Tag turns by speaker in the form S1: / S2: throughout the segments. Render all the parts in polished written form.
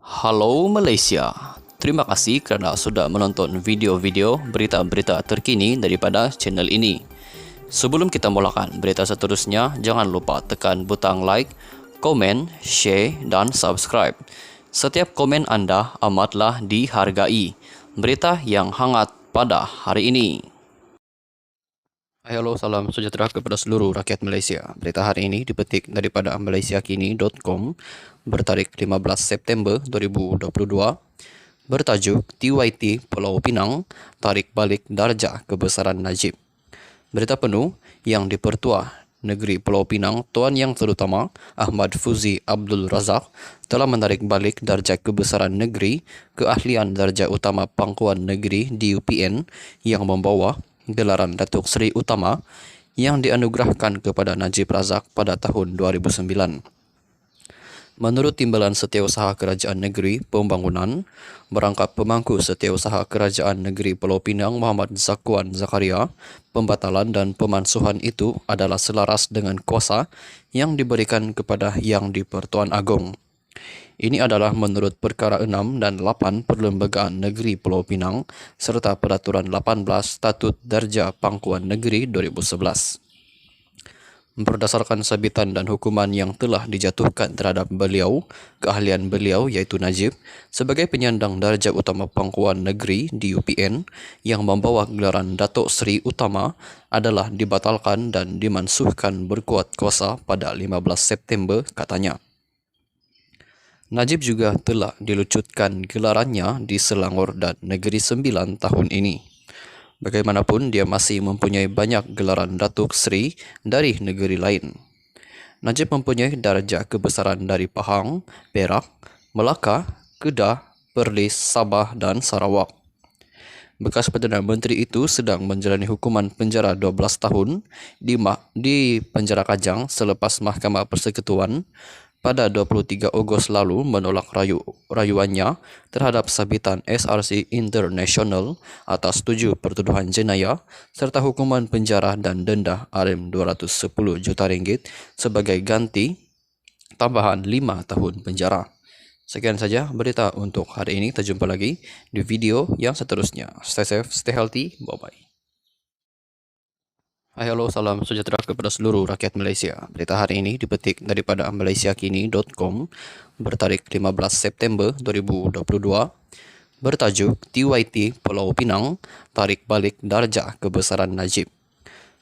S1: Halo Malaysia, terima kasih kerana sudah menonton video-video berita-berita terkini daripada channel ini. Sebelum kita mulakan berita seterusnya, jangan lupa tekan butang like, komen, share dan subscribe. Setiap komen anda amatlah dihargai. Berita yang hangat pada hari ini. Hai, halo, salam sejahtera kepada seluruh rakyat Malaysia. Berita hari ini dipetik daripada malaysiakini.com bertarikh 15 September 2022. Bertajuk TYT Pulau Pinang tarik balik darjah kebesaran Najib. Berita penuh yang dipertua Negeri Pulau Pinang Tuan Yang Terutama Ahmad Fuzi Abdul Razak telah menarik balik darjah kebesaran negeri keahlian darjah utama Pangkuan Negeri DUPN yang membawa gelaran Datuk Seri Utama yang dianugerahkan kepada Najib Razak pada tahun 2009. Menurut Timbalan Setiausaha Kerajaan Negeri Pembangunan, merangkap pemangku Setiausaha Kerajaan Negeri Pulau Pinang Muhammad Zakuan Zakaria, pembatalan dan pemansuhan itu adalah selaras dengan kuasa yang diberikan kepada Yang di-Pertuan Agong. Ini adalah menurut Perkara 6 dan 8 Perlembagaan Negeri Pulau Pinang serta Peraturan 18 Statut Darjah Pangkuan Negeri 2011. Berdasarkan sabitan dan hukuman yang telah dijatuhkan terhadap beliau, keahlian beliau iaitu Najib sebagai penyandang darjah utama Pangkuan Negeri DUPN yang membawa gelaran Datuk Seri Utama adalah dibatalkan dan dimansuhkan berkuat kuasa pada 15 September katanya. Najib juga telah dilucutkan gelarannya di Selangor dan Negeri Sembilan tahun ini. Bagaimanapun, dia masih mempunyai banyak gelaran Datuk Seri dari negeri lain. Najib mempunyai darjah kebesaran dari Pahang, Perak, Melaka, Kedah, Perlis, Sabah dan Sarawak. Bekas Perdana Menteri itu sedang menjalani hukuman penjara 12 tahun di penjara Kajang selepas Mahkamah Persekutuan pada 23 Ogos lalu menolak rayuannya terhadap sabitan SRC International atas 7 pertuduhan jenayah serta hukuman penjara dan denda RM210 juta sebagai ganti tambahan 5 tahun penjara. Sekian saja berita untuk hari ini. Kita jumpa lagi di video yang seterusnya. Stay safe, stay healthy. Bye-bye. Hai, halo, salam sejahtera kepada seluruh rakyat Malaysia. Berita hari ini dipetik daripada malaysiakini.com bertarikh 15 September 2022. Bertajuk TYT Pulau Pinang tarik balik darjah kebesaran Najib.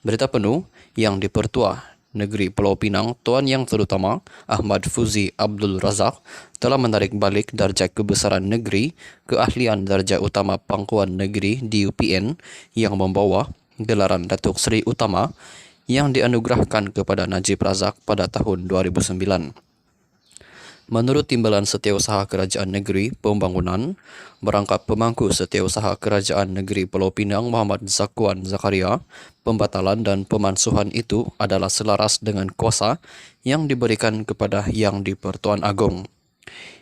S1: Berita penuh yang dipertua Negeri Pulau Pinang Tuan Yang Terutama Ahmad Fuzi Abdul Razak telah menarik balik darjah kebesaran negeri keahlian darjah utama Pangkuan Negeri DUPN yang membawa gelaran Datuk Seri Utama yang dianugerahkan kepada Najib Razak pada tahun 2009. Menurut Timbalan Setiausaha Kerajaan Negeri Pembangunan, merangkap pemangku Setiausaha Kerajaan Negeri Pulau Pinang Muhammad Zakuan Zakaria, pembatalan dan pemansuhan itu adalah selaras dengan kuasa yang diberikan kepada Yang di-Pertuan Agong.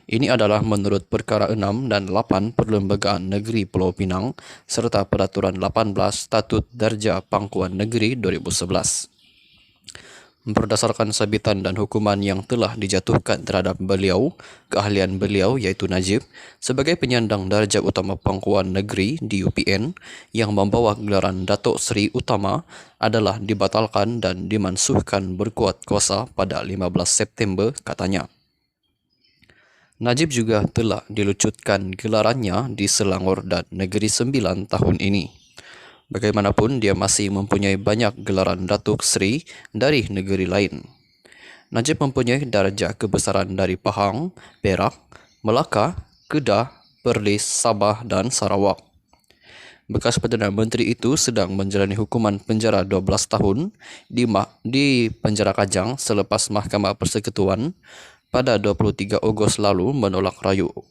S1: Ini adalah menurut Perkara 6 dan 8 Perlembagaan Negeri Pulau Pinang serta Peraturan 18 Statut Darjah Pangkuan Negeri 2011. Berdasarkan sabitan dan hukuman yang telah dijatuhkan terhadap beliau, keahlian beliau iaitu Najib sebagai penyandang darjah utama Pangkuan Negeri DUPN yang membawa gelaran Datuk Seri Utama adalah dibatalkan dan dimansuhkan berkuat kuasa pada 15 September katanya. Najib juga telah dilucutkan gelarannya di Selangor dan Negeri Sembilan tahun ini. Bagaimanapun, dia masih mempunyai banyak gelaran Datuk Seri dari negeri lain. Najib mempunyai darjah kebesaran dari Pahang, Perak, Melaka, Kedah, Perlis, Sabah dan Sarawak. Bekas Perdana Menteri itu sedang menjalani hukuman penjara 12 tahun di penjara Kajang selepas Mahkamah Persekutuan pada 23 Ogos lalu menolak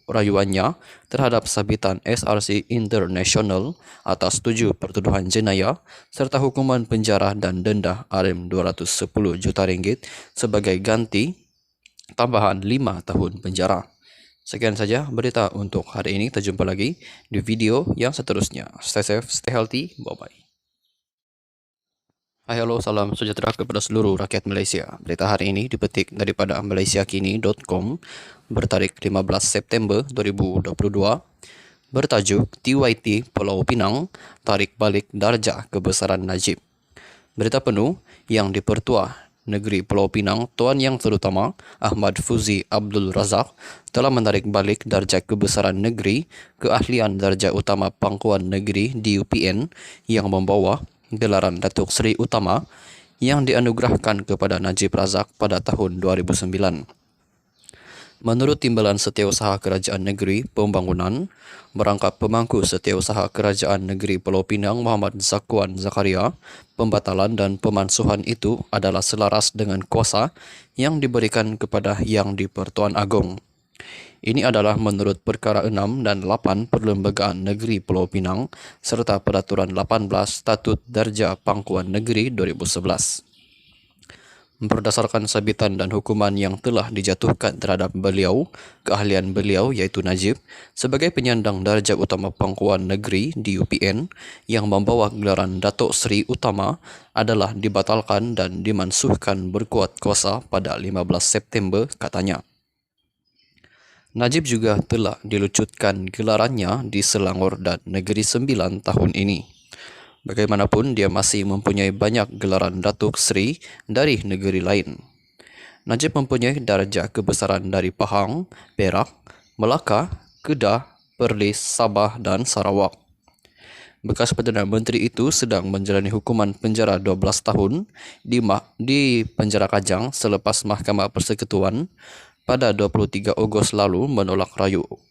S1: rayuannya terhadap sabitan SRC International atas 7 pertuduhan jenayah serta hukuman penjara dan denda RM210 juta sebagai ganti tambahan 5 tahun penjara. Sekian saja berita untuk hari ini. Kita jumpa lagi di video yang seterusnya. Stay safe, stay healthy. Bye-bye. Hai, halo, salam sejahtera kepada seluruh rakyat Malaysia. Berita hari ini dipetik daripada malaysiakini.com bertarikh 15 September 2022 bertajuk TYT Pulau Pinang tarik balik darjah kebesaran Najib. Berita penuh yang dipertua Negeri Pulau Pinang Tuan Yang Terutama Ahmad Fuzi Abdul Razak telah menarik balik darjah kebesaran negeri keahlian darjah utama Pangkuan Negeri DUPN yang membawa gelaran Datuk Seri Utama yang dianugerahkan kepada Najib Razak pada tahun 2009. Menurut Timbalan Setiausaha Kerajaan Negeri Pembangunan, merangkap pemangku Setiausaha Kerajaan Negeri Pulau Pinang Muhammad Zakuan Zakaria, pembatalan dan pemansuhan itu adalah selaras dengan kuasa yang diberikan kepada Yang di-Pertuan Agong. Ini adalah menurut Perkara 6 dan 8 Perlembagaan Negeri Pulau Pinang serta Peraturan 18 Statut Darjah Pangkuan Negeri 2011. Berdasarkan sabitan dan hukuman yang telah dijatuhkan terhadap beliau, keahlian beliau iaitu Najib sebagai penyandang darjah utama Pangkuan Negeri DUPN yang membawa gelaran Datuk Seri Utama adalah dibatalkan dan dimansuhkan berkuat kuasa pada 15 September katanya. Najib juga telah dilucutkan gelarannya di Selangor dan Negeri Sembilan tahun ini. Bagaimanapun, dia masih mempunyai banyak gelaran Datuk Seri dari negeri lain. Najib mempunyai darjah kebesaran dari Pahang, Perak, Melaka, Kedah, Perlis, Sabah dan Sarawak. Bekas Perdana Menteri itu sedang menjalani hukuman penjara 12 tahun di penjara Kajang selepas Mahkamah Persekutuan pada 23 Ogos lalu menolak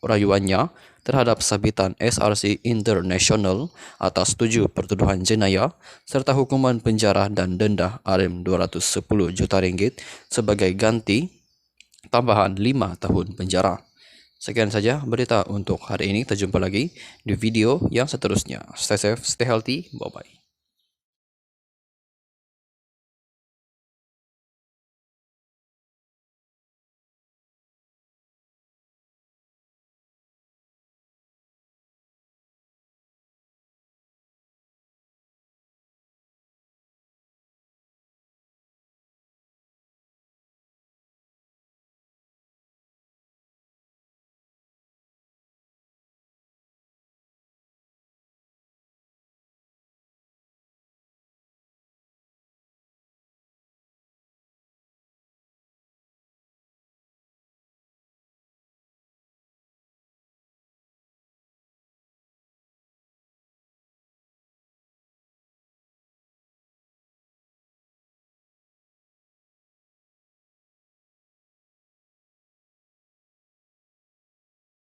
S1: rayuannya terhadap sabitan SRC International atas 7 pertuduhan jenayah serta hukuman penjara dan denda RM210 juta sebagai ganti tambahan 5 tahun penjara. Sekian saja berita untuk hari ini. Kita jumpa lagi di video yang seterusnya. Stay safe, stay healthy. Bye-bye.